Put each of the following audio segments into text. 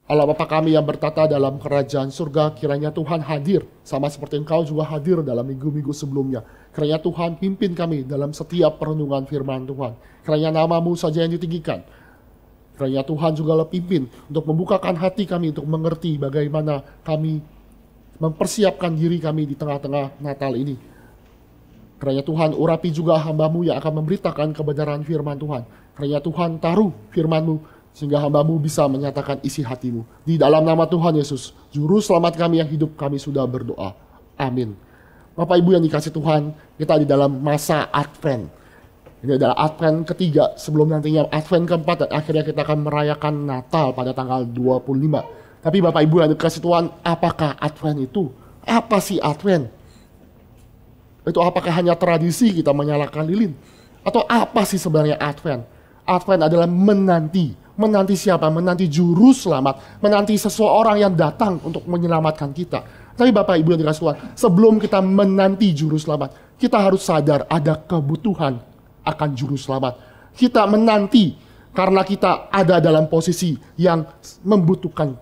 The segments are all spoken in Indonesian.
Allah Bapa kami yang bertata dalam kerajaan surga, kiranya Tuhan hadir, sama seperti Engkau juga hadir dalam minggu-minggu sebelumnya. Kiranya Tuhan pimpin kami dalam setiap perenungan firman Tuhan. Kiranya nama-Mu saja yang ditinggikan. Kiranya Tuhan juga pimpin untuk membukakan hati kami untuk mengerti bagaimana kami mempersiapkan diri kami di tengah-tengah Natal ini. Kiranya Tuhan urapi juga hamba-Mu yang akan memberitakan kebenaran firman Tuhan. Kiranya Tuhan taruh firman-Mu sehingga hamba-Mu bisa menyatakan isi hati-Mu. Di dalam nama Tuhan Yesus, Juru Selamat kami yang hidup, kami sudah berdoa. Amin. Bapak Ibu yang dikasih Tuhan, kita di dalam masa Advent. Ini adalah Advent ketiga, sebelum nantinya Advent keempat, dan akhirnya kita akan merayakan Natal pada tanggal 25. Tapi Bapak Ibu yang dikasih Tuhan, apakah Advent itu? Apa sih Advent? Itu apakah hanya tradisi kita menyalakan lilin? Atau apa sih sebenarnya Advent? Advent adalah menanti. Menanti siapa? Menanti juru selamat. Menanti seseorang yang datang untuk menyelamatkan kita. Tapi Bapak Ibu yang dikasih Tuhan, sebelum kita menanti juru selamat, kita harus sadar ada kebutuhan akan juru selamat. Kita menanti karena kita ada dalam posisi yang membutuhkan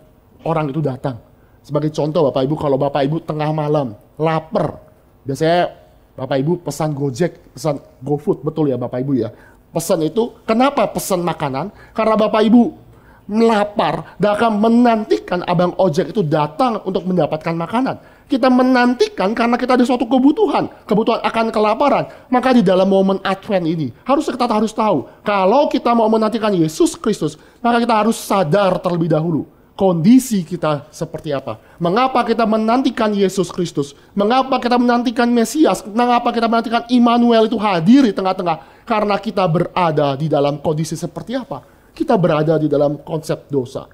orang itu datang. Sebagai contoh Bapak Ibu, kalau Bapak Ibu tengah malam lapar, biasanya Bapak Ibu pesan Gojek, pesan GoFood, betul ya Bapak Ibu ya. Pesan itu, kenapa pesan makanan? Karena Bapak Ibu melapar dan akan menantikan abang ojek itu datang untuk mendapatkan makanan. Kita menantikan karena kita ada suatu kebutuhan akan kelaparan. Maka di dalam momen Advent ini, kita harus tahu, kalau kita mau menantikan Yesus Kristus, maka kita harus sadar terlebih dahulu kondisi kita seperti apa. Mengapa kita menantikan Yesus Kristus? Mengapa kita menantikan Mesias? Mengapa kita menantikan Immanuel itu hadir di tengah-tengah? Karena kita berada di dalam kondisi seperti apa? Kita berada di dalam konsep dosa.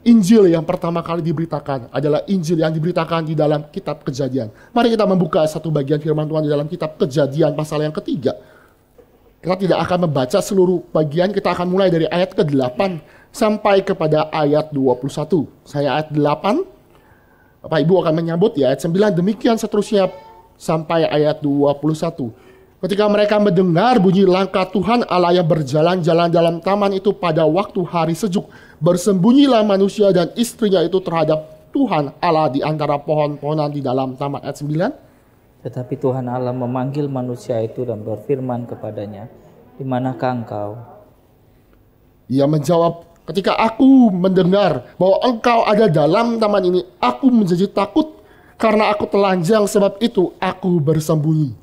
Injil yang pertama kali diberitakan adalah Injil yang diberitakan di dalam kitab Kejadian. Mari kita membuka satu bagian firman Tuhan di dalam kitab Kejadian pasal yang ketiga. Kita tidak akan membaca seluruh bagian, kita akan mulai dari ayat ke-8 sampai kepada ayat 21. Saya ayat 8, Bapak Ibu akan menyambut ya ayat 9, demikian seterusnya sampai ayat 21. Ketika mereka mendengar bunyi langkah Tuhan Allah yang berjalan-jalan dalam taman itu pada waktu hari sejuk, bersembunyilah manusia dan istrinya itu terhadap Tuhan Allah di antara pohon-pohonan di dalam taman. Ayat 9. Tetapi Tuhan Allah memanggil manusia itu dan berfirman kepadanya, di manakah engkau? Ia menjawab, ketika aku mendengar bahwa engkau ada dalam taman ini, aku menjadi takut karena aku telanjang, sebab itu aku bersembunyi.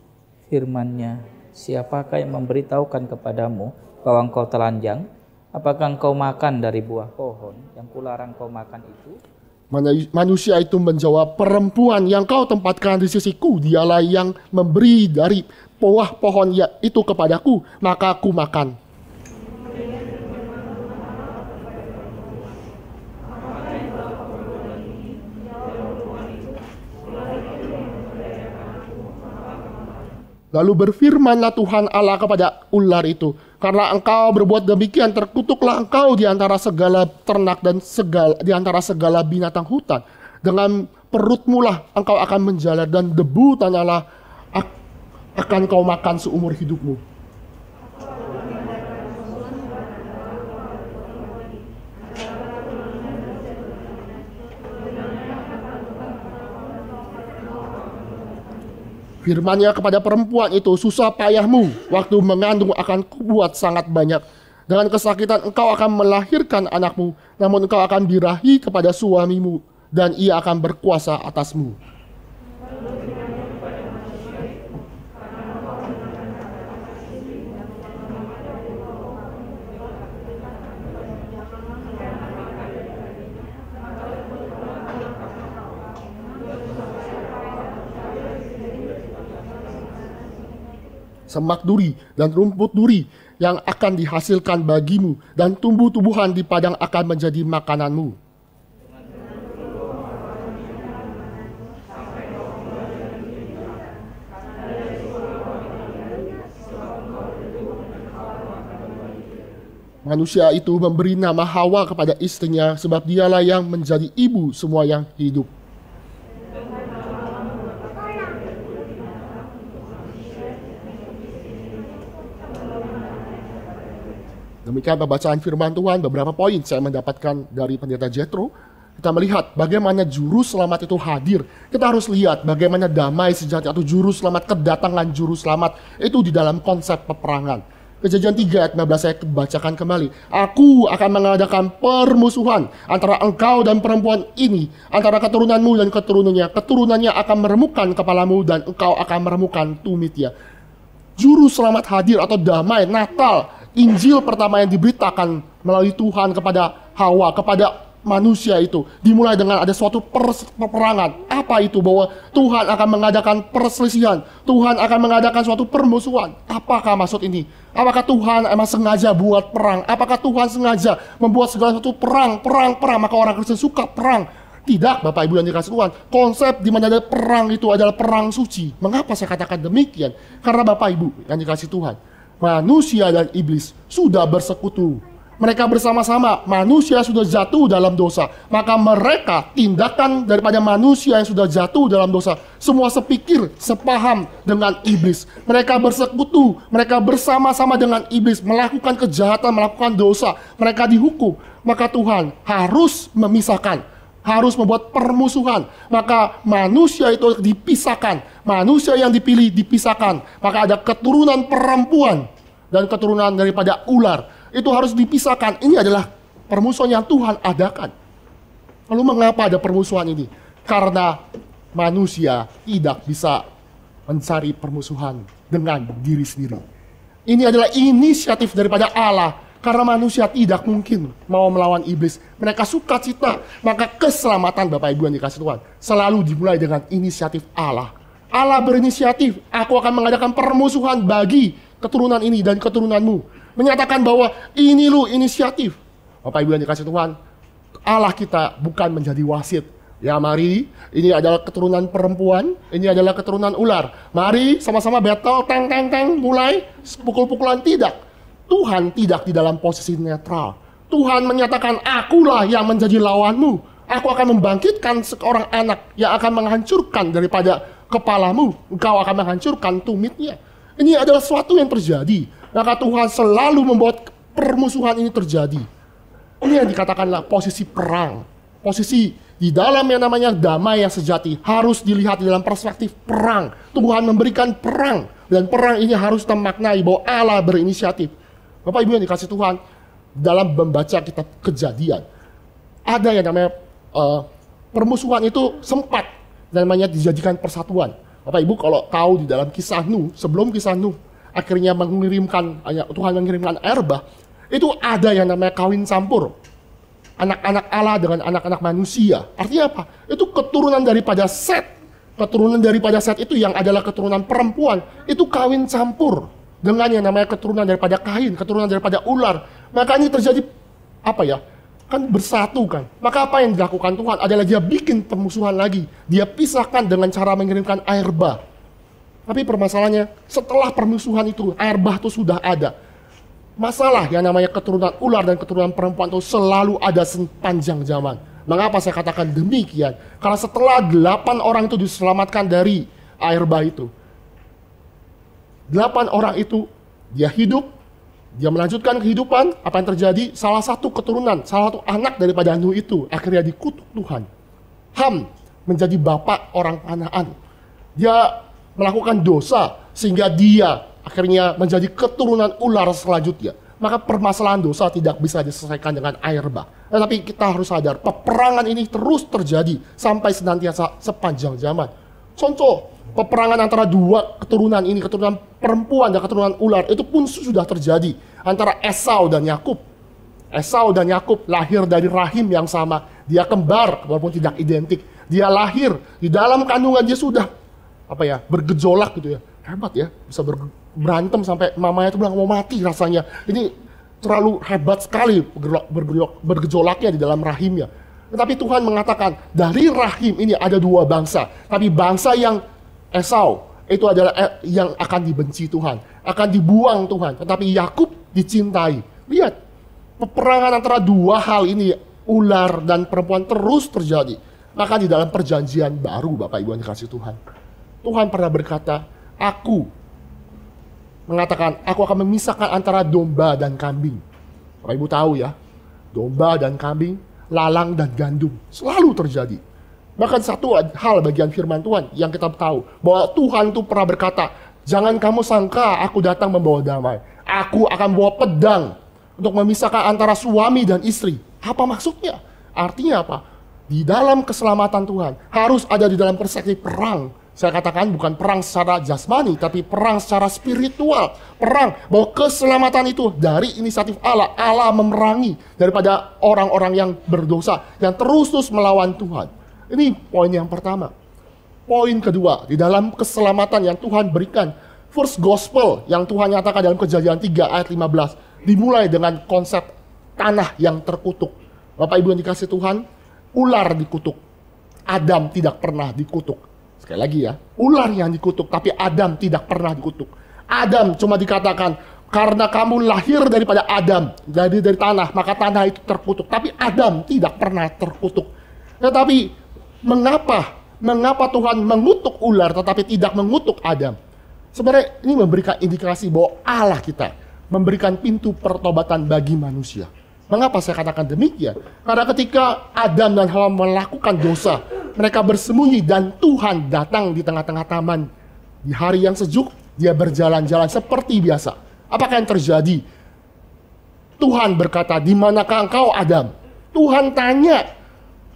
Firman-Nya, siapakah yang memberitahukan kepadamu bahwa engkau telanjang? Apakah engkau makan dari buah pohon yang kularang kau makan itu? Manusia itu menjawab, perempuan yang kau tempatkan di sisiku, dialah yang memberi dari buah pohon itu kepadaku, maka aku makan. Lalu berfirmanlah Tuhan Allah kepada ular itu, karena engkau berbuat demikian, terkutuklah engkau di antara segala ternak dan di antara segala binatang hutan. Dengan perutmu lah engkau akan menjalar, dan debu tanahlah akan kau makan seumur hidupmu. Firman-Nya kepada perempuan itu, susah payahmu waktu mengandung akan kubuat sangat banyak. Dengan kesakitan engkau akan melahirkan anakmu, namun engkau akan birahi kepada suamimu, dan ia akan berkuasa atasmu. Semak duri dan rumput duri yang akan dihasilkan bagimu, dan tumbuh-tumbuhan di padang akan menjadi makananmu. Manusia itu memberi nama Hawa kepada istrinya, sebab dialah yang menjadi ibu semua yang hidup. Demikian pembacaan firman Tuhan, beberapa poin saya mendapatkan dari pendeta Jethro. Kita melihat bagaimana juru selamat itu hadir. Kita harus lihat bagaimana damai sejati atau juru selamat, kedatangan juru selamat itu di dalam konsep peperangan. Kejadian 3 ayat 15 saya bacakan kembali. Aku akan mengadakan permusuhan antara engkau dan perempuan ini, antara keturunanmu dan keturunannya. Keturunannya akan meremukkan kepalamu dan engkau akan meremukkan tumitnya. Juru selamat hadir atau damai, Natal, Injil pertama yang diberitakan melalui Tuhan kepada Hawa, kepada manusia itu dimulai dengan ada suatu peperangan. Apa itu? Bahwa Tuhan akan mengadakan perselisihan, Tuhan akan mengadakan suatu permusuhan. Apakah maksud ini? Apakah Tuhan emang sengaja buat perang? Apakah Tuhan sengaja membuat segala sesuatu perang, maka orang Kristen suka perang? Tidak, Bapak Ibu yang dikasih Tuhan. Konsep di mana ada perang itu adalah perang suci. Mengapa saya katakan demikian? Karena Bapak Ibu yang dikasih Tuhan, manusia dan iblis sudah bersekutu. Mereka bersama-sama, manusia sudah jatuh dalam dosa. Maka mereka, tindakan daripada manusia yang sudah jatuh dalam dosa, semua sepikir, sepaham dengan iblis. Mereka bersekutu, mereka bersama-sama dengan iblis, melakukan kejahatan, melakukan dosa. Mereka dihukum. Maka Tuhan harus memisahkan, harus membuat permusuhan. Maka manusia itu dipisahkan, manusia yang dipilih dipisahkan. Maka ada keturunan perempuan dan keturunan daripada ular. Itu harus dipisahkan. Ini adalah permusuhan yang Tuhan adakan. Lalu mengapa ada permusuhan ini? Karena manusia tidak bisa mencari permusuhan dengan diri sendiri. Ini adalah inisiatif daripada Allah. Karena manusia tidak mungkin mau melawan iblis. Mereka sukacita. Maka keselamatan Bapak Ibu yang dikasih Tuhan selalu dimulai dengan inisiatif Allah. Allah berinisiatif. Aku akan mengadakan permusuhan bagi keturunan ini dan keturunanmu. Menyatakan bahwa ini lu inisiatif. Bapak Ibu yang dikasih Tuhan, Allah kita bukan menjadi wasit. Ya mari, ini adalah keturunan perempuan, ini adalah keturunan ular. Mari sama-sama battle, teng, mulai pukul-pukulan. Tidak. Tuhan tidak di dalam posisi netral. Tuhan menyatakan, akulah yang menjadi lawanmu. Aku akan membangkitkan seorang anak yang akan menghancurkan daripada kepalamu. Engkau akan menghancurkan tumitnya. Ini adalah sesuatu yang terjadi. Maka Tuhan selalu membuat permusuhan ini terjadi. Ini yang dikatakanlah posisi perang. Posisi di dalam yang namanya damai yang sejati harus dilihat di dalam perspektif perang. Tuhan memberikan perang. Dan perang ini harus kita maknai bahwa Allah berinisiatif. Bapak Ibu yang dikasih Tuhan, dalam membaca kitab Kejadian, ada yang namanya permusuhan itu sempat namanya dijadikan persatuan. Bapak Ibu kalau tahu di dalam kisah Nuh, sebelum kisah Nuh akhirnya Tuhan mengirimkan air bah, itu ada yang namanya kawin campur. Anak-anak Allah dengan anak-anak manusia. Artinya apa? Itu keturunan daripada Set. Keturunan daripada Set itu yang adalah keturunan perempuan. Itu kawin campur dengan yang namanya keturunan daripada Kain, keturunan daripada ular. Maka ini terjadi apa ya? Kan bersatu kan. Maka apa yang dilakukan Tuhan adalah dia bikin permusuhan lagi. Dia pisahkan dengan cara mengirimkan air bah. Tapi permasalahannya, setelah permusuhan itu, air bah itu sudah ada. Masalah yang namanya keturunan ular dan keturunan perempuan itu selalu ada sepanjang zaman. Mengapa saya katakan demikian? Karena setelah 8 orang itu diselamatkan dari air bah itu, 8 orang itu, dia hidup, dia melanjutkan kehidupan. Apa yang terjadi? Salah satu keturunan, salah satu anak daripada Nuh itu akhirnya dikutuk Tuhan. Ham menjadi bapak orang Kanaan. Dia melakukan dosa sehingga dia akhirnya menjadi keturunan ular selanjutnya. Maka permasalahan dosa tidak bisa diselesaikan dengan air bah. Tetapi kita harus sadar, peperangan ini terus terjadi sampai senantiasa sepanjang zaman. Contoh, peperangan antara dua keturunan ini, keturunan perempuan dan keturunan ular, itu pun sudah terjadi antara Esau dan Yakub. Esau dan Yakub lahir dari rahim yang sama. Dia kembar walaupun tidak identik. Dia lahir di dalam kandungan dia sudah bergejolak gitu ya. Hebat ya, bisa berantem sampai mamanya itu bilang mau mati rasanya. Ini terlalu hebat sekali bergejolaknya di dalam rahimnya. Tetapi Tuhan mengatakan dari rahim ini ada 2 bangsa. Tapi bangsa yang Esau itu adalah yang akan dibenci Tuhan, akan dibuang Tuhan. Tetapi Yakub dicintai. Lihat, peperangan antara 2 hal ini, ular dan perempuan, terus terjadi. Maka di dalam perjanjian baru, Bapak Ibu yang dikasih Tuhan, Tuhan pernah berkata, aku akan memisahkan antara domba dan kambing. Bapak Ibu tahu ya, domba dan kambing, lalang dan gandum, selalu terjadi. Bahkan satu hal bagian firman Tuhan yang kita tahu, bahwa Tuhan itu pernah berkata, jangan kamu sangka aku datang membawa damai. Aku akan bawa pedang untuk memisahkan antara suami dan istri. Apa maksudnya? Artinya apa? Di dalam keselamatan Tuhan, harus ada di dalam perspektif perang. Saya katakan bukan perang secara jasmani, tapi perang secara spiritual. Perang bahwa keselamatan itu dari inisiatif Allah. Allah memerangi daripada orang-orang yang berdosa, yang terus-terus melawan Tuhan. Ini poin yang pertama. Poin kedua, di dalam keselamatan yang Tuhan berikan, first gospel yang Tuhan nyatakan dalam Kejadian 3 ayat 15, dimulai dengan konsep tanah yang terkutuk. Bapak Ibu yang dikasih Tuhan, ular dikutuk, Adam tidak pernah dikutuk. Sekali lagi ya, ular yang dikutuk, tapi Adam tidak pernah dikutuk. Adam cuma dikatakan, karena kamu lahir daripada Adam, dari tanah, maka tanah itu terkutuk. Tapi Adam tidak pernah terkutuk. Tetapi mengapa Tuhan mengutuk ular tetapi tidak mengutuk Adam? Sebenarnya ini memberikan indikasi bahwa Allah kita memberikan pintu pertobatan bagi manusia. Mengapa saya katakan demikian? Karena ketika Adam dan Hawa melakukan dosa, mereka bersembunyi dan Tuhan datang di tengah-tengah taman. Di hari yang sejuk, dia berjalan-jalan seperti biasa. Apakah yang terjadi? Tuhan berkata, di manakah engkau Adam? Tuhan tanya.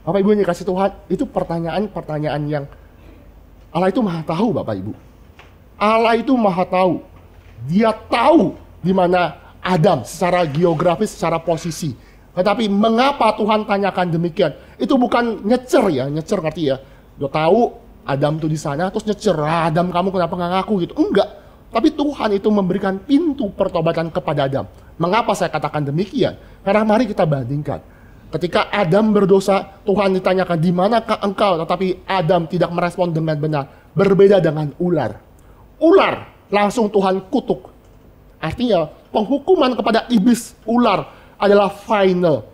Bapak Ibu yang dikasih Tuhan, itu pertanyaan-pertanyaan yang Allah itu maha tahu, Bapak Ibu. Allah itu maha tahu. Dia tahu di mana Adam secara geografis, secara posisi. Tetapi mengapa Tuhan tanyakan demikian? Itu bukan nyecer ya, nyecer ngerti ya. Dia tahu Adam tuh di sana, terus nyecer, Adam kamu kenapa nggak ngaku gitu? Enggak. Tapi Tuhan itu memberikan pintu pertobatan kepada Adam. Mengapa saya katakan demikian? Karena mari kita bandingkan. Ketika Adam berdosa, Tuhan ditanyakan, di manakah engkau? Tetapi Adam tidak merespon dengan benar. Berbeda dengan ular. Ular langsung Tuhan kutuk. Artinya penghukuman kepada iblis ular adalah final.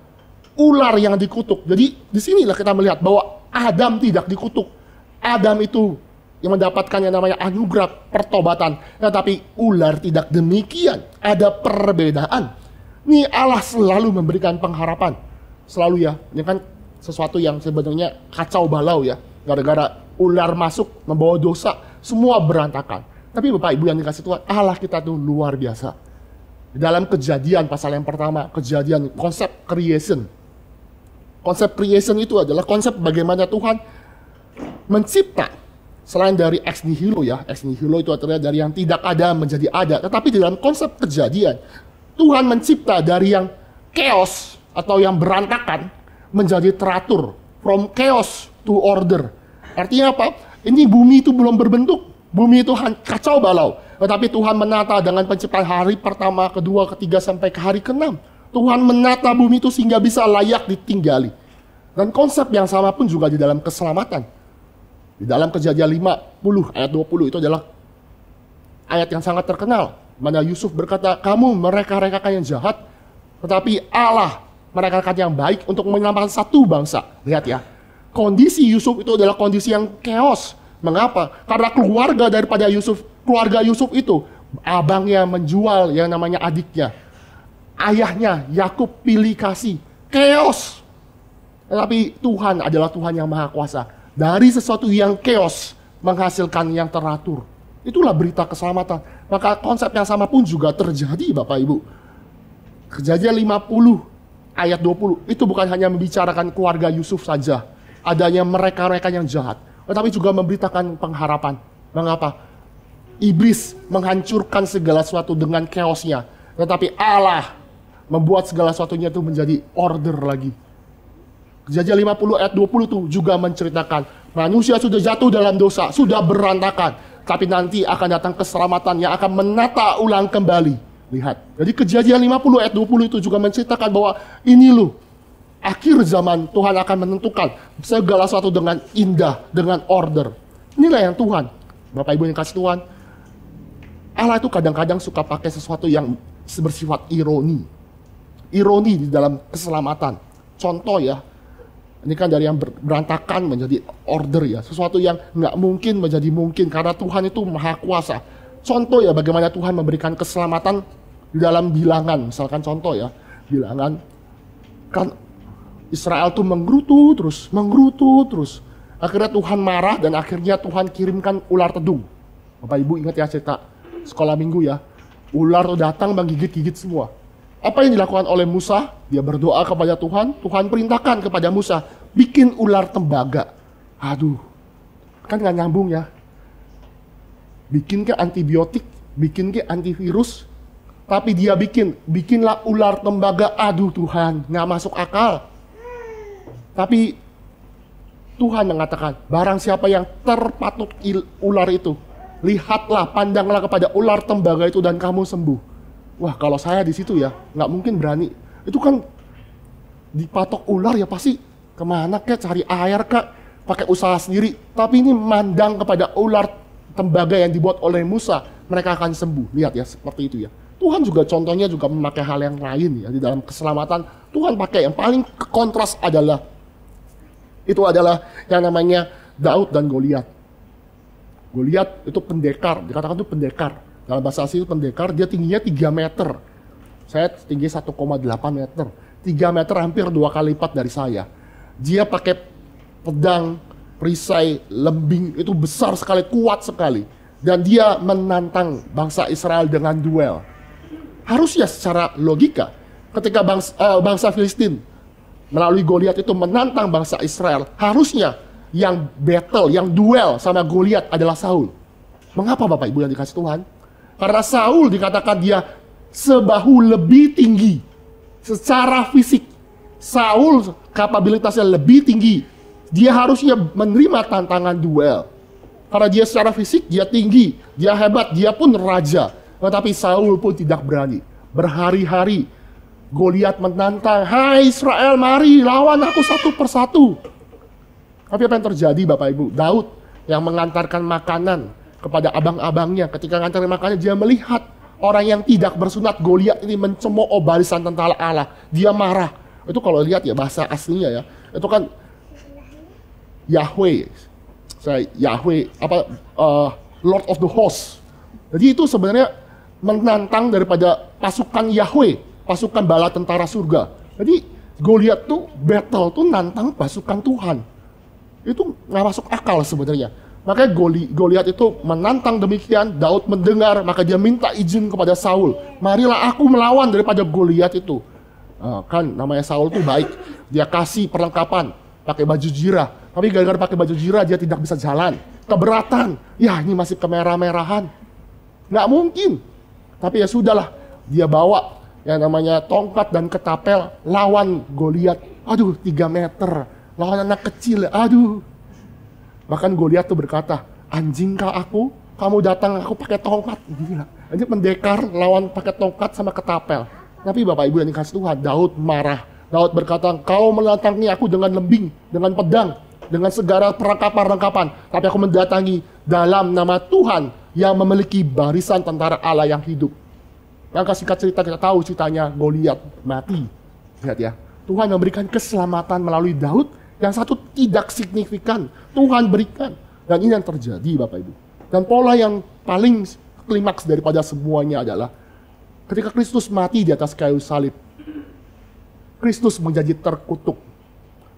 Ular yang dikutuk. Jadi disinilah kita melihat bahwa Adam tidak dikutuk. Adam itu yang mendapatkan yang namanya anugerah pertobatan. Tetapi ular tidak demikian. Ada perbedaan. Ini Allah selalu memberikan pengharapan. Selalu ya, ini kan sesuatu yang sebenarnya kacau balau ya. Gara-gara ular masuk membawa dosa, semua berantakan. Tapi Bapak Ibu yang dikasih Tuhan, Allah kita tuh luar biasa. Di dalam Kejadian pasal yang pertama, Kejadian, konsep creation. Konsep creation itu adalah konsep bagaimana Tuhan mencipta. Selain dari ex nihilo ya, ex nihilo itu artinya dari yang tidak ada menjadi ada. Tetapi di dalam konsep Kejadian, Tuhan mencipta dari yang chaos, atau yang berantakan menjadi teratur. From chaos to order. Artinya apa? Ini bumi itu belum berbentuk. Bumi itu kacau balau. Tetapi Tuhan menata dengan penciptaan hari pertama, kedua, ketiga, sampai ke hari ke-6. Tuhan menata bumi itu sehingga bisa layak ditinggali. Dan konsep yang sama pun juga di dalam keselamatan. Di dalam Kejadian 50 ayat 20 itu adalah ayat yang sangat terkenal. Mana Yusuf berkata, kamu mereka-rekakan yang jahat, tetapi Allah mereka yang baik untuk menyelamatkan satu bangsa. Lihat ya, kondisi Yusuf itu adalah kondisi yang chaos. Mengapa? Karena keluarga daripada Yusuf, keluarga Yusuf itu, abangnya menjual yang namanya adiknya. Ayahnya, Yakub pilih kasih. Chaos. Tetapi Tuhan adalah Tuhan yang maha kuasa. Dari sesuatu yang chaos, menghasilkan yang teratur. Itulah berita keselamatan. Maka konsep yang sama pun juga terjadi Bapak Ibu. Kejadian 50 ayat 20, itu bukan hanya membicarakan keluarga Yusuf saja, adanya mereka-mereka yang jahat, tetapi juga memberitakan pengharapan. Mengapa? Iblis menghancurkan segala sesuatu dengan chaosnya, tetapi Allah membuat segala sesuatunya itu menjadi order lagi. Kejadian 50 ayat 20 itu juga menceritakan, manusia sudah jatuh dalam dosa, sudah berantakan, tapi nanti akan datang keselamatan yang akan menata ulang kembali. Lihat, jadi Kejadian 50 ayat 20 itu juga menceritakan bahwa ini loh, akhir zaman Tuhan akan menentukan segala sesuatu dengan indah, dengan order. Inilah yang Tuhan, Bapak Ibu yang kasih Tuhan, Allah itu kadang-kadang suka pakai sesuatu yang bersifat ironi. Ironi di dalam keselamatan. Contoh ya, ini kan dari yang berantakan menjadi order ya, sesuatu yang nggak mungkin menjadi mungkin karena Tuhan itu maha kuasa. Contoh ya bagaimana Tuhan memberikan keselamatan di dalam bilangan. Misalkan contoh ya, Bilangan kan Israel tuh menggerutu terus. Akhirnya Tuhan marah dan akhirnya Tuhan kirimkan ular tedung. Bapak Ibu ingat ya cerita sekolah minggu ya. Ular tuh datang menggigit-gigit semua. Apa yang dilakukan oleh Musa? Dia berdoa kepada Tuhan. Tuhan perintahkan kepada Musa, bikin ular tembaga. Aduh, kan gak nyambung ya. Bikin ke antibiotik, bikin ke antivirus, tapi dia bikinlah ular tembaga. Aduh Tuhan, gak masuk akal. Tapi Tuhan mengatakan, barang siapa yang terpatuk ular itu, lihatlah, pandanglah kepada ular tembaga itu dan kamu sembuh. Wah, kalau saya di situ ya, nggak mungkin berani. Itu kan dipatok ular ya pasti kemana kek, cari air kek, pakai usaha sendiri. Tapi ini mandang kepada ular tembaga yang dibuat oleh Musa, mereka akan sembuh. Lihat ya, seperti itu ya. Tuhan juga contohnya juga memakai hal yang lain ya, di dalam keselamatan. Tuhan pakai yang paling kontras adalah yang namanya Daud dan Goliat. Goliat itu pendekar, dikatakan itu pendekar. Dalam bahasa asli itu pendekar, dia tingginya 3 meter. Saya tinggi 1,8 meter. 3 meter hampir 2 kali lipat dari saya. Dia pakai pedang, perisai, lembing, itu besar sekali, kuat sekali. Dan dia menantang bangsa Israel dengan duel. Harusnya secara logika, ketika bangsa Filistin melalui Goliat itu menantang bangsa Israel, harusnya yang battle, yang duel sama Goliat adalah Saul. Mengapa Bapak Ibu yang dikasih Tuhan? Karena Saul dikatakan dia sebahu lebih tinggi secara fisik. Saul kapabilitasnya lebih tinggi. Dia harusnya menerima tantangan duel. Karena dia secara fisik, dia tinggi, dia hebat, dia pun raja. Tetapi Saul pun tidak berani. Berhari-hari Goliat menantang, hai Israel, mari lawan aku satu persatu. Tapi apa yang terjadi Bapak Ibu? Daud yang mengantarkan makanan kepada abang-abangnya. Ketika mengantarkan makanan, dia melihat orang yang tidak bersunat, Goliat ini mencemooh barisan tentara Allah. Dia marah. Itu kalau lihat ya bahasa aslinya ya. Itu kan Yahweh, Lord of the Host. Jadi itu sebenarnya menantang daripada pasukan Yahweh, pasukan bala tentara surga. Jadi Goliat tuh battle tuh nantang pasukan Tuhan. Itu nggak masuk akal sebenarnya. Makanya Goliat itu menantang demikian. Daud mendengar, maka dia minta izin kepada Saul. Marilah aku melawan daripada Goliat itu. Kan namanya Saul tuh baik. Dia kasih perlengkapan, pakai baju jirah. Tapi gara-gara pakai baju jirah dia tidak bisa jalan. Keberatan. Ya ini masih kemerah-merahan. Nggak mungkin. Tapi ya sudahlah. Dia bawa yang namanya tongkat dan ketapel lawan Goliat. Aduh 3 meter. Lawan anak kecil. Aduh. Bahkan Goliat tuh berkata, anjingkah aku? Kamu datang aku pakai tongkat. Gila. Ini pendekar lawan pakai tongkat sama ketapel. Tapi Bapak Ibu yang dikasih Tuhan, Daud marah. Daud berkata, kau mendatangi aku dengan lembing, dengan pedang, dengan segala perlengkapan-perlengkapan. Tapi aku mendatangi dalam nama Tuhan yang memiliki barisan tentara Allah yang hidup. Maka singkat cerita kita tahu ceritanya Goliat mati. Lihat ya, Tuhan memberikan keselamatan melalui Daud. Yang satu tidak signifikan, Tuhan berikan. Dan ini yang terjadi Bapak Ibu. Dan pola yang paling klimaks daripada semuanya adalah ketika Kristus mati di atas kayu salib, Kristus menjadi terkutuk.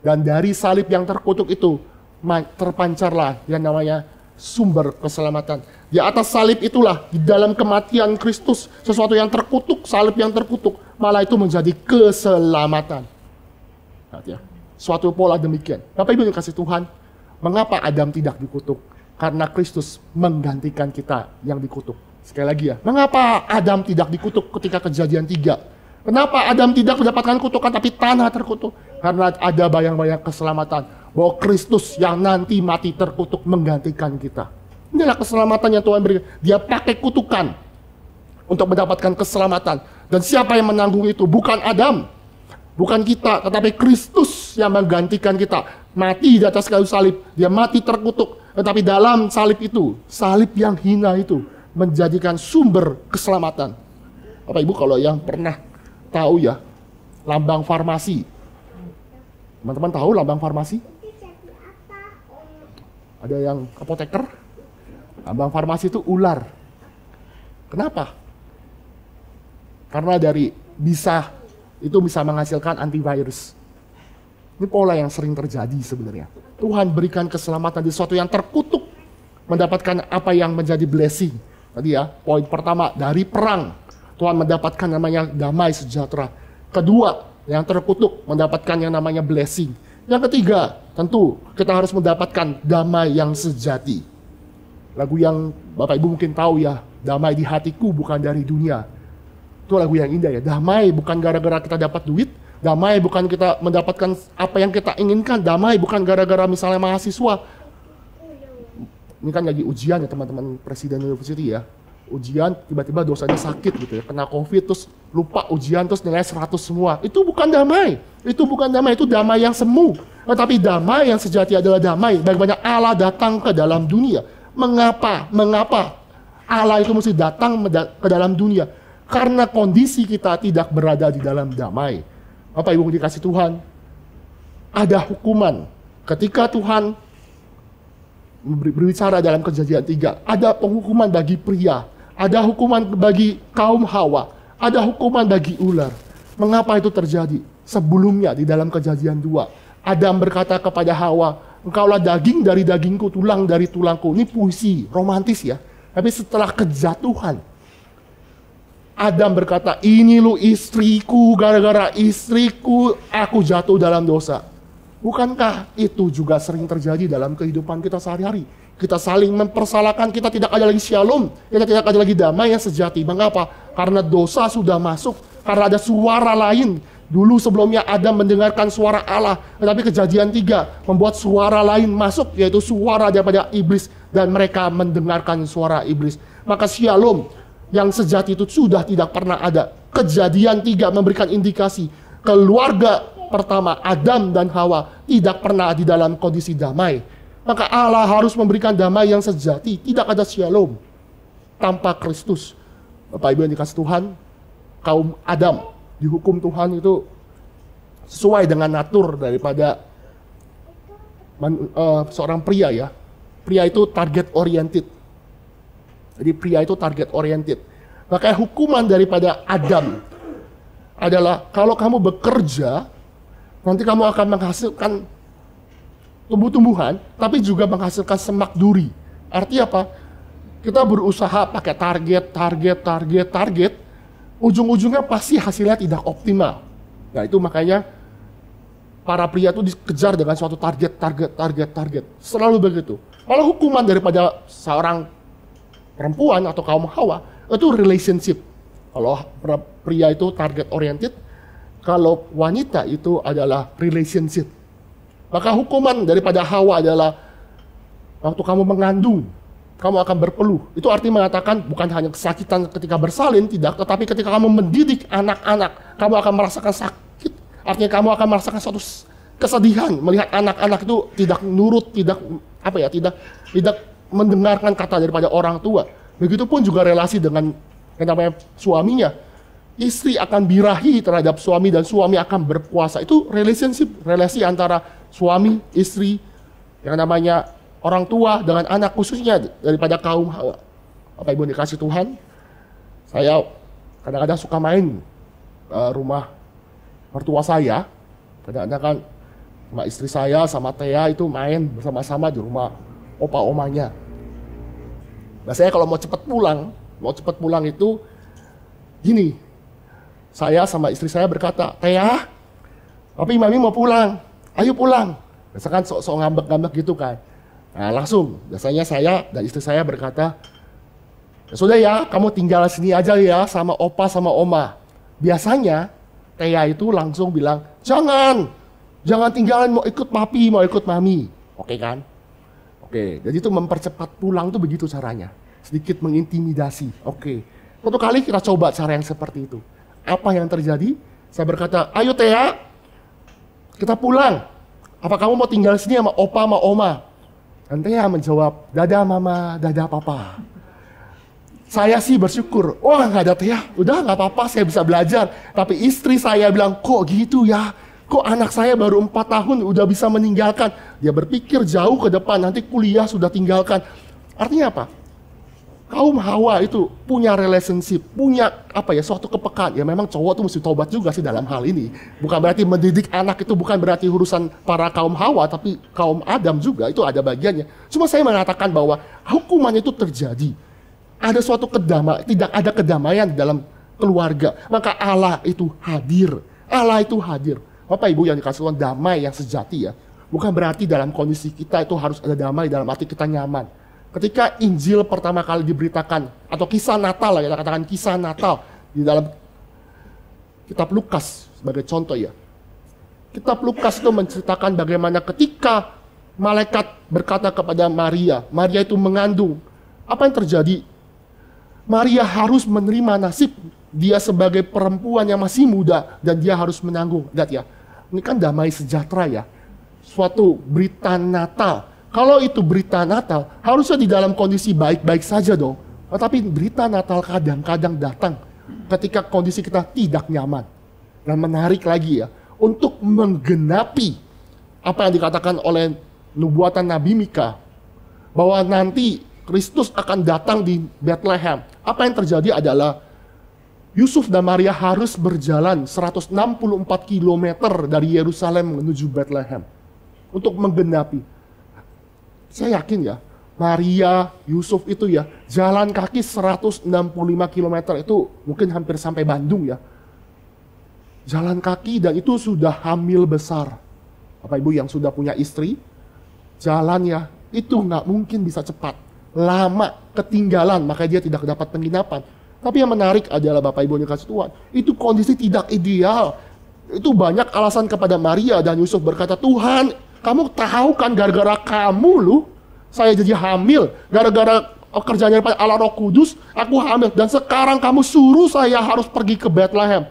Dan dari salib yang terkutuk itu terpancarlah yang namanya sumber keselamatan. Di atas salib itulah, di dalam kematian Kristus, sesuatu yang terkutuk, salib yang terkutuk, malah itu menjadi keselamatan. Lihat ya. Suatu pola demikian. Bapak Ibu yang kasih Tuhan, mengapa Adam tidak dikutuk? Karena Kristus menggantikan kita yang dikutuk. Sekali lagi ya, mengapa Adam tidak dikutuk ketika Kejadian 3? Kenapa Adam tidak mendapatkan kutukan tapi tanah terkutuk? Karena ada bayang-bayang keselamatan bahwa Kristus yang nanti mati terkutuk menggantikan kita. Inilah keselamatan yang Tuhan berikan. Dia pakai kutukan untuk mendapatkan keselamatan. Dan siapa yang menanggung itu? Bukan Adam. Bukan kita, tetapi Kristus yang menggantikan kita. Mati di atas kayu salib, dia mati terkutuk. Tetapi dalam salib itu, salib yang hina itu, menjadikan sumber keselamatan. Bapak Ibu kalau yang pernah tahu ya, lambang farmasi. Teman-teman tahu lambang farmasi? Ada yang apoteker? Lambang farmasi itu ular. Kenapa? Karena dari bisa itu bisa menghasilkan antivirus. Ini pola yang sering terjadi sebenarnya. Tuhan berikan keselamatan di sesuatu yang terkutuk, mendapatkan apa yang menjadi blessing. Tadi ya, poin pertama, dari perang, Tuhan mendapatkan namanya damai sejahtera. Kedua, yang terkutuk mendapatkan yang namanya blessing. Yang ketiga, tentu kita harus mendapatkan damai yang sejati. Lagu yang Bapak Ibu mungkin tahu ya, damai di hatiku bukan dari dunia. Itu lagu yang indah ya, damai bukan gara-gara kita dapat duit, damai bukan kita mendapatkan apa yang kita inginkan, damai bukan gara-gara misalnya mahasiswa. Ini kan lagi ujian ya teman-teman Presiden University ya. Ujian tiba-tiba dosanya sakit gitu ya, kena COVID terus lupa ujian terus nilai 100 semua. Itu bukan damai. Itu bukan damai, itu damai yang semu. Tetapi damai yang sejati adalah damai bagaimana Allah datang ke dalam dunia. Mengapa? Allah itu mesti datang ke dalam dunia? Karena kondisi kita tidak berada di dalam damai. Bapak Ibu dikasih Tuhan, ada hukuman. Ketika Tuhan berbicara dalam Kejadian 3, ada penghukuman bagi pria, ada hukuman bagi kaum Hawa, ada hukuman bagi ular. Mengapa itu terjadi? Sebelumnya di dalam Kejadian 2, Adam berkata kepada Hawa, engkaulah daging dari dagingku, tulang dari tulangku. Ini puisi, romantis ya. Tapi setelah kejatuhan, Adam berkata, ini lu istriku, gara-gara istriku aku jatuh dalam dosa. Bukankah itu juga sering terjadi dalam kehidupan kita sehari-hari? Kita saling mempersalahkan, kita tidak ada lagi shalom, kita tidak ada lagi damai yang sejati. Mengapa? Karena dosa sudah masuk, karena ada suara lain. Dulu sebelumnya Adam mendengarkan suara Allah, tetapi Kejadian 3 membuat suara lain masuk, yaitu suara daripada iblis, dan mereka mendengarkan suara iblis. Maka shalom yang sejati itu sudah tidak pernah ada. Kejadian 3 memberikan indikasi keluarga pertama Adam dan Hawa tidak pernah di dalam kondisi damai. Maka Allah harus memberikan damai yang sejati. Tidak ada shalom tanpa Kristus. Bapak Ibu yang dikasih Tuhan, kaum Adam dihukum Tuhan itu sesuai dengan natur daripada seorang pria ya. Pria itu target oriented. Jadi pria itu target oriented. Maka hukuman daripada Adam adalah kalau kamu bekerja, nanti kamu akan menghasilkan tumbuh-tumbuhan, tapi juga menghasilkan semak duri. Artinya apa? Kita berusaha pakai target, ujung-ujungnya pasti hasilnya tidak optimal. Nah itu makanya para pria itu dikejar dengan suatu target. Selalu begitu. Kalau hukuman daripada seorang perempuan atau kaum Hawa, itu relationship. Kalau pria itu target oriented, kalau wanita itu adalah relationship. Maka hukuman daripada Hawa adalah waktu kamu mengandung, kamu akan berpeluh. Itu artinya mengatakan bukan hanya kesakitan ketika bersalin, tidak, tetapi ketika kamu mendidik anak-anak, kamu akan merasakan sakit. Artinya kamu akan merasakan suatu kesedihan melihat anak-anak itu tidak nurut, tidak mendengarkan kata daripada orang tua. Begitupun juga relasi dengan yang namanya suaminya. Istri akan birahi terhadap suami dan suami akan berkuasa. Itu relationship, relasi antara suami, istri, yang namanya orang tua dengan anak, khususnya daripada kaum Hawa. Bapak Ibu dikasih Tuhan, saya kadang-kadang suka main rumah mertua saya. Kadang-kadang kan sama istri saya, sama Thea itu main bersama-sama di rumah opa-omanya. Biasanya kalau mau cepat pulang itu gini, saya sama istri saya berkata, Thea, papi mami mau pulang, ayo pulang. Biasanya kan sok-sok ngambek-ngambek gitu kan. Nah langsung, biasanya saya dan istri saya berkata, ya sudah ya, kamu tinggal sini aja ya sama opa sama oma. Biasanya Thea itu langsung bilang, jangan tinggalin, mau ikut papi, mau ikut mami. Oke kan? Oke, jadi itu mempercepat pulang tuh begitu caranya. Sedikit mengintimidasi. Oke. Suatu kali kita coba cara yang seperti itu. Apa yang terjadi? Saya berkata, ayo Thea, kita pulang. Apa kamu mau tinggal sini sama opa sama oma? Dan Thea menjawab, dadah mama, dadah papa. Saya sih bersyukur, wah nggak ada Thea, udah nggak apa-apa, saya bisa belajar. Tapi istri saya bilang, kok gitu ya? Kok anak saya baru 4 tahun udah bisa meninggalkan? Dia berpikir jauh ke depan, nanti kuliah sudah tinggalkan. Artinya apa? kaum Hawa itu punya relationship, punya suatu kepekaan. Ya memang cowok tuh mesti tobat juga sih dalam hal ini. Bukan berarti mendidik anak itu bukan berarti urusan para kaum Hawa, tapi kaum Adam juga itu ada bagiannya. Cuma saya mengatakan bahwa hukuman itu terjadi. Ada suatu tidak ada kedamaian dalam keluarga. Maka Allah itu hadir. Allah itu hadir. Bapak Ibu yang dikasih Tuhan, damai yang sejati ya. Bukan berarti dalam kondisi kita itu harus ada damai dalam arti kita nyaman. Ketika Injil pertama kali diberitakan, atau kisah Natal lah, kita katakan kisah Natal di dalam kitab Lukas sebagai contoh ya. Kitab Lukas itu menceritakan bagaimana ketika malaikat berkata kepada Maria, Maria itu mengandung. Apa yang terjadi? Maria harus menerima nasib dia sebagai perempuan yang masih muda dan dia harus menanggung. Lihat ya, ini kan damai sejahtera ya. Suatu berita Natal. Kalau itu berita Natal, harusnya di dalam kondisi baik-baik saja dong. Tetapi berita Natal kadang-kadang datang ketika kondisi kita tidak nyaman. Dan menarik lagi ya, untuk menggenapi apa yang dikatakan oleh nubuatan Nabi Mika, bahwa nanti Kristus akan datang di Bethlehem. Apa yang terjadi adalah Yusuf dan Maria harus berjalan 164 km dari Yerusalem menuju Bethlehem untuk menggenapi. Saya yakin ya, Maria, Yusuf itu ya, jalan kaki 165 km itu mungkin hampir sampai Bandung ya. Jalan kaki dan itu sudah hamil besar. Bapak Ibu yang sudah punya istri, jalannya itu nggak mungkin bisa cepat. Lama, ketinggalan, makanya dia tidak dapat penginapan. Tapi yang menarik adalah Bapak Ibu yang dikasih Tuhan, itu kondisi tidak ideal. Itu banyak alasan kepada Maria dan Yusuf berkata, Tuhan, kamu tahu kan gara-gara kamu saya jadi hamil. Gara-gara kerjanya daripada Allah Roh Kudus, aku hamil. Dan sekarang kamu suruh saya harus pergi ke Bethlehem.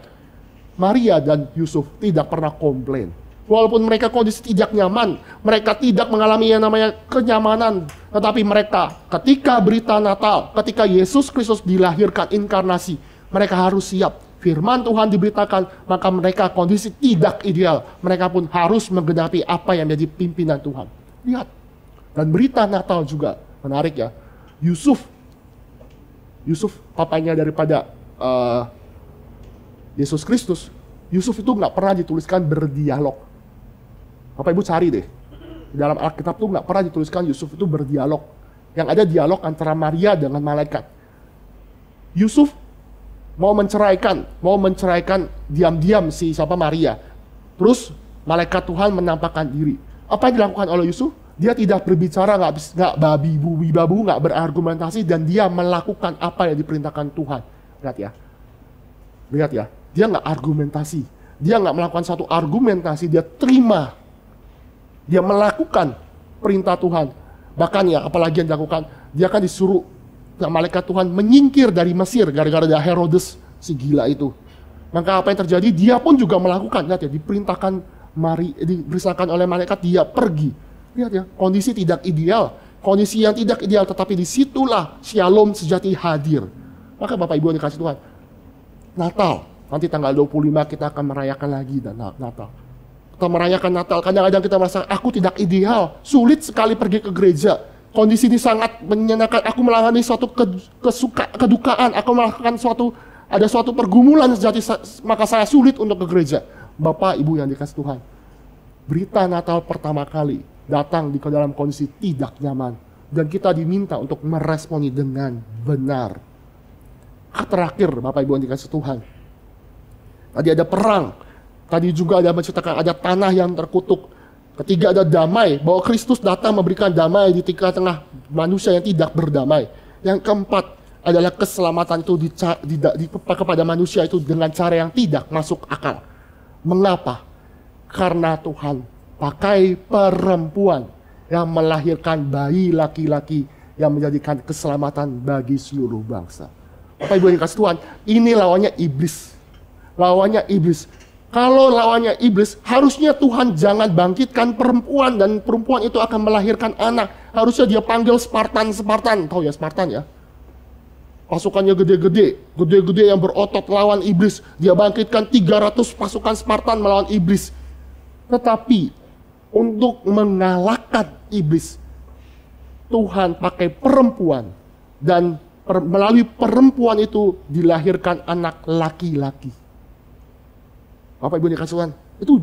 Maria dan Yusuf tidak pernah komplain. Walaupun mereka kondisi tidak nyaman, mereka tidak mengalami yang namanya kenyamanan. Tetapi mereka ketika berita Natal, ketika Yesus Kristus dilahirkan inkarnasi, mereka harus siap. Firman Tuhan diberitakan, maka mereka kondisi tidak ideal. Mereka pun harus menggenapi apa yang menjadi pimpinan Tuhan. Lihat. Dan berita Natal juga menarik ya. Yusuf papanya daripada Yesus Kristus. Yusuf itu nggak pernah dituliskan berdialog. Bapak Ibu cari deh. Di dalam Alkitab tuh nggak pernah dituliskan Yusuf itu berdialog. Yang ada dialog antara Maria dengan malaikat. Yusuf mau menceraikan diam-diam si Maria. Terus malaikat Tuhan menampakkan diri. Apa yang dilakukan oleh Yusuf? Dia tidak berbicara, nggak babu, nggak berargumentasi, dan dia melakukan apa yang diperintahkan Tuhan. Lihat ya, dia nggak argumentasi, dia nggak melakukan satu argumentasi, dia terima. Dia melakukan perintah Tuhan. Bahkan ya, apalagi yang dilakukan, dia kan disuruh malaikat Tuhan menyingkir dari Mesir gara-gara ada Herodes si gila itu. Maka apa yang terjadi? Dia pun juga melakukan. Lihat ya, diperintahkan oleh malaikat, dia pergi. Lihat ya, kondisi tidak ideal. Kondisi yang tidak ideal, tetapi disitulah Shalom sejati hadir. Maka Bapak Ibu yang dikasih Tuhan, Natal, nanti tanggal 25 kita akan merayakan lagi dan Natal. Kita merayakan Natal, kadang-kadang kita merasa aku tidak ideal, sulit sekali pergi ke gereja. Kondisi ini sangat menyenangkan, aku mengalami suatu kedukaan, aku melakukan ada suatu pergumulan sejati, maka saya sulit untuk ke gereja. Bapak Ibu yang dikasih Tuhan, berita Natal pertama kali datang di dalam kondisi tidak nyaman, dan kita diminta untuk meresponi dengan benar. Terakhir Bapak Ibu yang dikasih Tuhan, tadi ada perang. Tadi juga ada menceritakan ada tanah yang terkutuk. Ketiga ada damai, bahwa Kristus datang memberikan damai di tengah manusia yang tidak berdamai. Yang keempat adalah keselamatan itu kepada manusia itu dengan cara yang tidak masuk akal. Mengapa? Karena Tuhan pakai perempuan yang melahirkan bayi laki-laki yang menjadikan keselamatan bagi seluruh bangsa. Bapak Ibu yang dikasih Tuhan, ini lawannya iblis. Lawannya iblis. Kalau lawannya iblis, harusnya Tuhan jangan bangkitkan perempuan dan perempuan itu akan melahirkan anak. Harusnya dia panggil Spartan. Tahu ya Spartan ya? Pasukannya gede-gede yang berotot lawan iblis. Dia bangkitkan 300 pasukan Spartan melawan iblis. Tetapi untuk mengalahkan iblis, Tuhan pakai perempuan dan melalui perempuan itu dilahirkan anak laki-laki. Bapak Ibu dikasih Tuhan, itu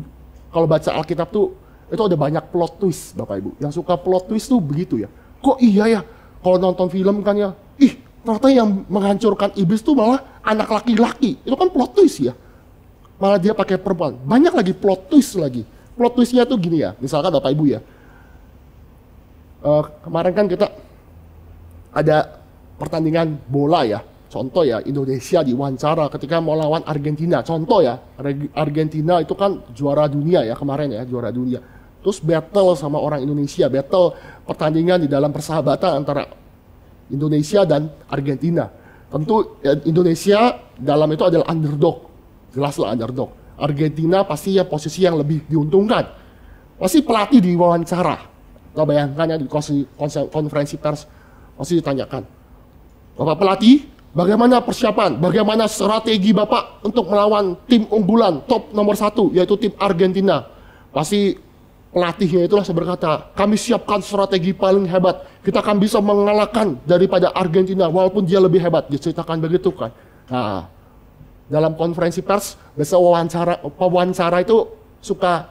kalau baca Alkitab tuh itu ada banyak plot twist, Bapak Ibu. Yang suka plot twist tuh begitu ya. Kok iya ya? Kalau nonton film kan ya, ternyata yang menghancurkan iblis tuh malah anak laki-laki. Itu kan plot twist ya. Malah dia pakai perempuan. Banyak lagi plot twist lagi. Plot twistnya tuh gini ya. Misalkan Bapak Ibu ya, kemarin kan kita ada pertandingan bola ya. Contoh ya, Indonesia diwawancara ketika mau lawan Argentina. Contoh ya, Argentina itu kan juara dunia ya kemarin ya, juara dunia. Terus battle sama orang Indonesia, battle pertandingan di dalam persahabatan antara Indonesia dan Argentina. Tentu ya, Indonesia dalam itu adalah underdog. Jelaslah underdog. Argentina pasti ya posisi yang lebih diuntungkan. Pasti pelatih diwawancara. Kita bayangkan ya di konferensi pers, pasti ditanyakan, Bapak pelatih, bagaimana persiapan, bagaimana strategi Bapak untuk melawan tim unggulan top nomor 1, yaitu tim Argentina. Pasti pelatihnya itulah berkata, kami siapkan strategi paling hebat, kita akan bisa mengalahkan daripada Argentina, walaupun dia lebih hebat, diceritakan begitu kan. Nah, dalam konferensi pers, biasa wawancara itu suka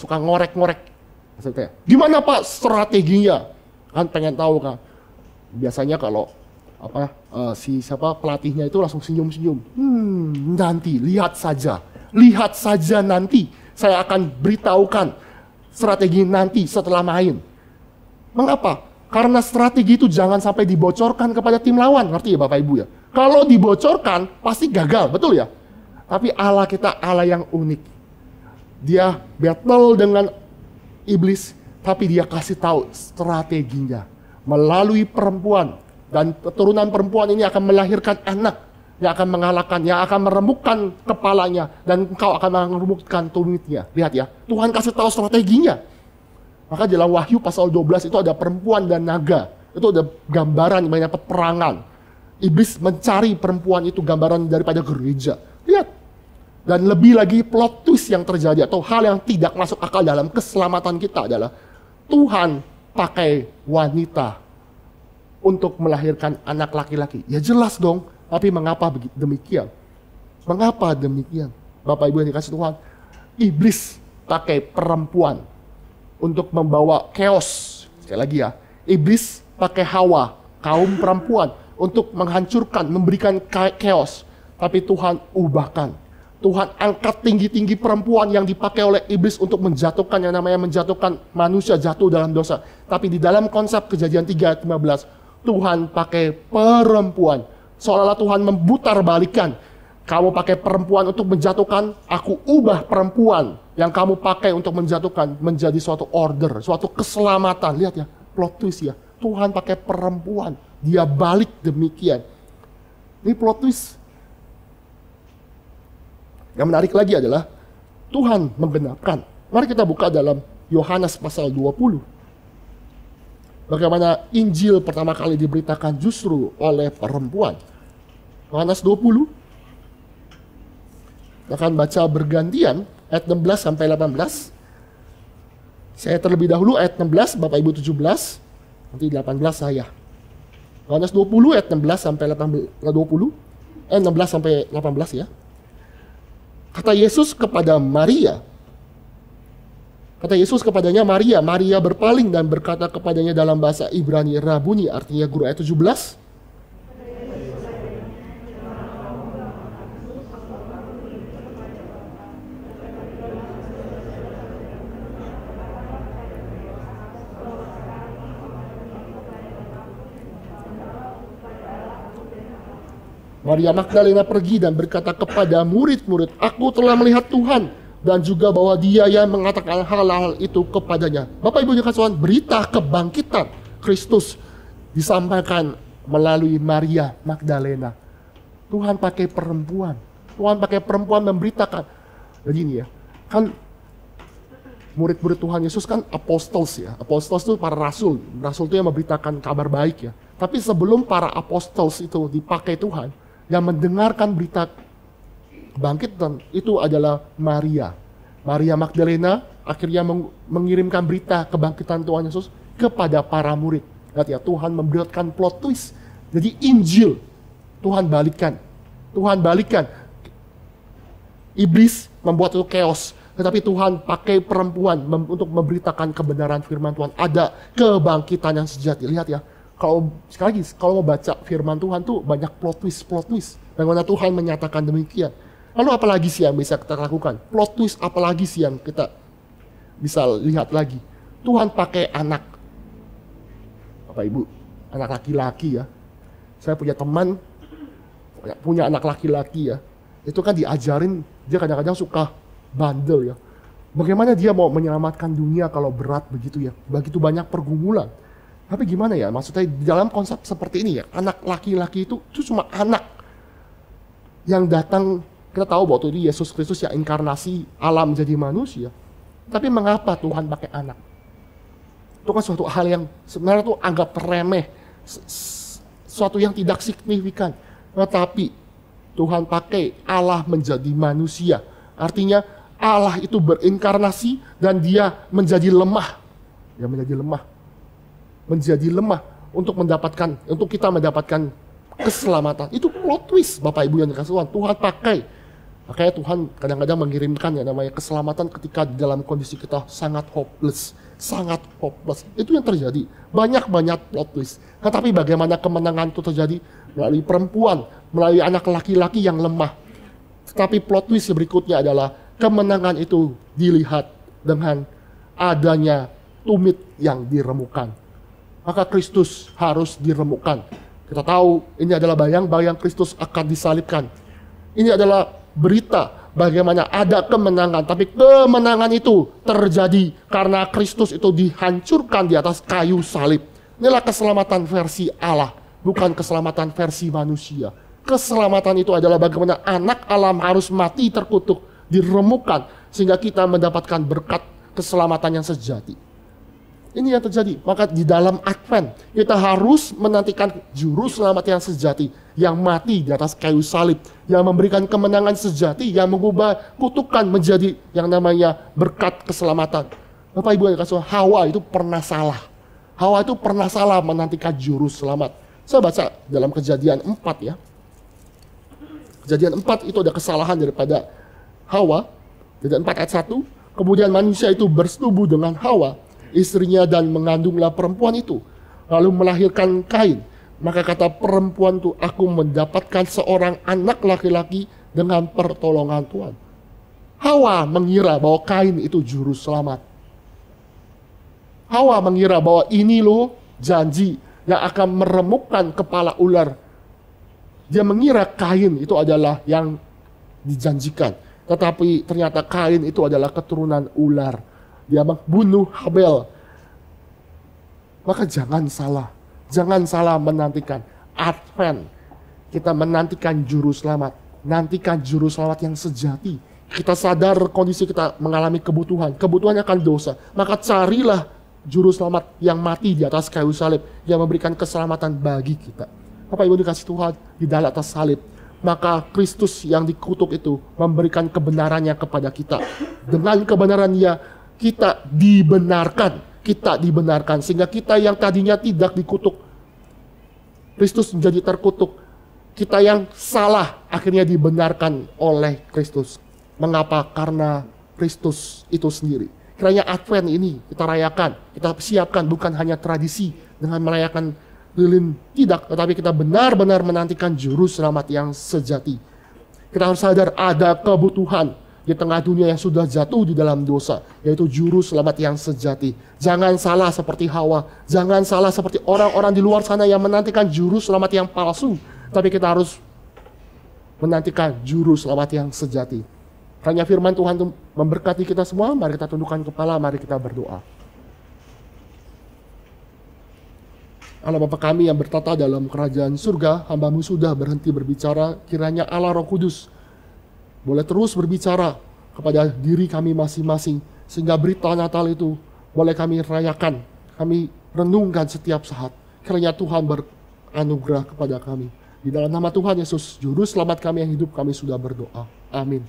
ngorek-ngorek. Maksudnya, gimana Pak strateginya? Kan pengen tahu kan. Biasanya kalau pelatihnya itu langsung senyum-senyum. Nanti lihat saja nanti saya akan beritahukan strategi nanti setelah main. Mengapa? Karena strategi itu jangan sampai dibocorkan kepada tim lawan, ngerti ya Bapak Ibu ya? Kalau dibocorkan pasti gagal, betul ya? Tapi Allah kita Allah yang unik. Dia battle dengan iblis, tapi dia kasih tahu strateginya melalui perempuan, dan keturunan perempuan ini akan melahirkan anak yang akan mengalahkan, yang akan meremukkan kepalanya, dan engkau akan meremukkan tumitnya. Lihat ya, Tuhan kasih tahu strateginya. Maka dalam Wahyu pasal 12 itu ada perempuan dan naga. Itu ada gambaran banyak peperangan. Iblis mencari perempuan itu, gambaran daripada gereja. Lihat. Dan lebih lagi plot twist yang terjadi atau hal yang tidak masuk akal dalam keselamatan kita adalah Tuhan pakai wanita untuk melahirkan anak laki-laki. Ya jelas dong, tapi mengapa demikian? Mengapa demikian? Bapak Ibu yang dikasih Tuhan, iblis pakai perempuan untuk membawa chaos. Sekali lagi ya, iblis pakai Hawa, kaum perempuan, untuk menghancurkan, memberikan chaos. Tapi Tuhan ubahkan. Tuhan angkat tinggi-tinggi perempuan yang dipakai oleh iblis untuk menjatuhkan, yang namanya menjatuhkan manusia jatuh dalam dosa. Tapi di dalam konsep Kejadian 3:15, Tuhan pakai perempuan. Seolah-olah Tuhan memutar balikan. Kamu pakai perempuan untuk menjatuhkan, aku ubah perempuan yang kamu pakai untuk menjatuhkan menjadi suatu order, suatu keselamatan. Lihat ya, plot twist ya. Tuhan pakai perempuan, dia balik demikian. Ini plot twist. Yang menarik lagi adalah Tuhan menggenapkan. Mari kita buka dalam Yohanes pasal 20. Bagaimana Injil pertama kali diberitakan justru oleh perempuan. Yohanes 20. Kita akan baca bergantian ayat 16 sampai 18. Saya terlebih dahulu ayat 16, Bapak Ibu 17, nanti 18 saya. Yohanes 20 ayat 16 sampai 16 sampai 18 ya. Kata Yesus kepada Maria. Kata Yesus kepadanya, Maria. Maria berpaling dan berkata kepadanya dalam bahasa Ibrani, Rabuni, artinya guru. Ayat 17. Maria Magdalena pergi dan berkata kepada murid-murid, aku telah melihat Tuhan, dan juga bahwa dia yang mengatakan hal-hal itu kepadanya. Bapak Ibu dikasih Tuhan, berita kebangkitan Kristus disampaikan melalui Maria Magdalena. Tuhan pakai perempuan. Tuhan pakai perempuan memberitakan. Jadi ini ya, kan murid-murid Tuhan Yesus kan apostles ya. Apostles itu para rasul. Rasul itu yang memberitakan kabar baik ya. Tapi sebelum para apostles itu dipakai Tuhan, yang mendengarkan berita kebangkitan itu adalah Maria. Maria Magdalena akhirnya mengirimkan berita kebangkitan Tuhan Yesus kepada para murid. Lihat ya, Tuhan memberikan plot twist Jadi Injil Tuhan balikan. Tuhan balikan. Iblis membuat itu chaos. Tetapi Tuhan pakai perempuan untuk memberitakan kebenaran firman Tuhan. Ada kebangkitan yang sejati. Lihat ya. Sekali lagi, kalau mau baca firman Tuhan tuh banyak plot twist. Bagaimana Tuhan menyatakan demikian. Lalu apalagi sih yang bisa kita lakukan? Plot twist apalagi sih yang kita bisa lihat lagi? Tuhan pakai anak. Bapak Ibu, anak laki-laki ya. Saya punya teman, punya anak laki-laki ya. Itu kan diajarin, dia kadang-kadang suka bandel ya. Bagaimana dia mau menyelamatkan dunia kalau berat begitu ya. Begitu banyak pergumulan. Tapi gimana ya, maksudnya dalam konsep seperti ini ya. Anak laki-laki itu cuma anak yang datang. Kita tahu bahwa itu Yesus Kristus yang inkarnasi alam jadi manusia. Tapi mengapa Tuhan pakai anak? Itu kan suatu hal yang sebenarnya tuh anggap remeh. Suatu yang tidak signifikan. Tetapi Tuhan pakai Allah menjadi manusia. Artinya Allah itu berinkarnasi dan dia menjadi lemah. Dia menjadi lemah. Menjadi lemah untuk kita mendapatkan keselamatan. Itu plot twist Bapak Ibu yang dikasih Tuhan. Tuhan pakai. Makanya Tuhan kadang-kadang mengirimkan yang namanya keselamatan ketika dalam kondisi kita sangat hopeless. Sangat hopeless. Itu yang terjadi. Banyak plot twist. Tetapi bagaimana kemenangan itu terjadi? Melalui perempuan, melalui anak laki-laki yang lemah. Tetapi plot twist berikutnya adalah kemenangan itu dilihat dengan adanya tumit yang diremukkan. Maka Kristus harus diremukkan. Kita tahu ini adalah bayang-bayang Kristus akan disalibkan. Ini adalah berita bagaimana ada kemenangan, tapi kemenangan itu terjadi karena Kristus itu dihancurkan di atas kayu salib. Inilah keselamatan versi Allah, bukan keselamatan versi manusia. Keselamatan itu adalah bagaimana anak alam harus mati terkutuk, diremukkan, sehingga kita mendapatkan berkat keselamatan yang sejati. Ini yang terjadi. Maka di dalam Advent kita harus menantikan juru selamat yang sejati, yang mati di atas kayu salib, yang memberikan kemenangan sejati, yang mengubah kutukan menjadi yang namanya berkat keselamatan. Bapak Ibu yang dikasih, Hawa itu pernah salah. Hawa itu pernah salah menantikan juru selamat. Saya baca dalam Kejadian 4 ya. Kejadian 4 itu ada kesalahan daripada Hawa. Kejadian 4 ayat 1. Kemudian manusia itu bersetubuh dengan Hawa, istrinya, dan mengandunglah perempuan itu. Lalu melahirkan Kain. Maka kata perempuan itu, aku mendapatkan seorang anak laki-laki dengan pertolongan Tuhan. Hawa mengira bahwa Kain itu juru selamat. Hawa mengira bahwa ini loh janji yang akan meremukkan kepala ular. Dia mengira Kain itu adalah yang dijanjikan. Tetapi ternyata Kain itu adalah keturunan ular. Dia membunuh Habel. Maka jangan salah menantikan Advent. Kita menantikan juru selamat. Nantikan juru selamat yang sejati. Kita sadar kondisi kita mengalami kebutuhan. Kebutuhannya akan dosa. Maka carilah juru selamat yang mati di atas kayu salib, yang memberikan keselamatan bagi kita. Bapak Ibu dikasih Tuhan, di dalam atas salib, maka Kristus yang dikutuk itu memberikan kebenarannya kepada kita. Dengan kebenarannya kita dibenarkan, sehingga kita yang tadinya tidak dikutuk, Kristus menjadi terkutuk. Kita yang salah akhirnya dibenarkan oleh Kristus. Mengapa? Karena Kristus itu sendiri. Kiranya Advent ini kita rayakan, kita siapkan bukan hanya tradisi dengan merayakan lilin, tidak, tetapi kita benar-benar menantikan juru selamat yang sejati. Kita harus sadar ada kebutuhan di tengah dunia yang sudah jatuh di dalam dosa, yaitu juru selamat yang sejati. Jangan salah seperti Hawa, jangan salah seperti orang-orang di luar sana yang menantikan juru selamat yang palsu, tapi kita harus menantikan juru selamat yang sejati. Hanya firman Tuhan itu memberkati kita semua. Mari kita tundukkan kepala, mari kita berdoa. Allah Bapa kami yang bertata dalam kerajaan surga, hamba-Mu sudah berhenti berbicara. Kiranya Allah Roh Kudus boleh terus berbicara kepada diri kami masing-masing, sehingga berita Natal itu boleh kami rayakan, kami renungkan setiap saat. Kiranya Tuhan beranugerah kepada kami. Di dalam nama Tuhan Yesus, Juru Selamat kami yang hidup, kami sudah berdoa. Amin.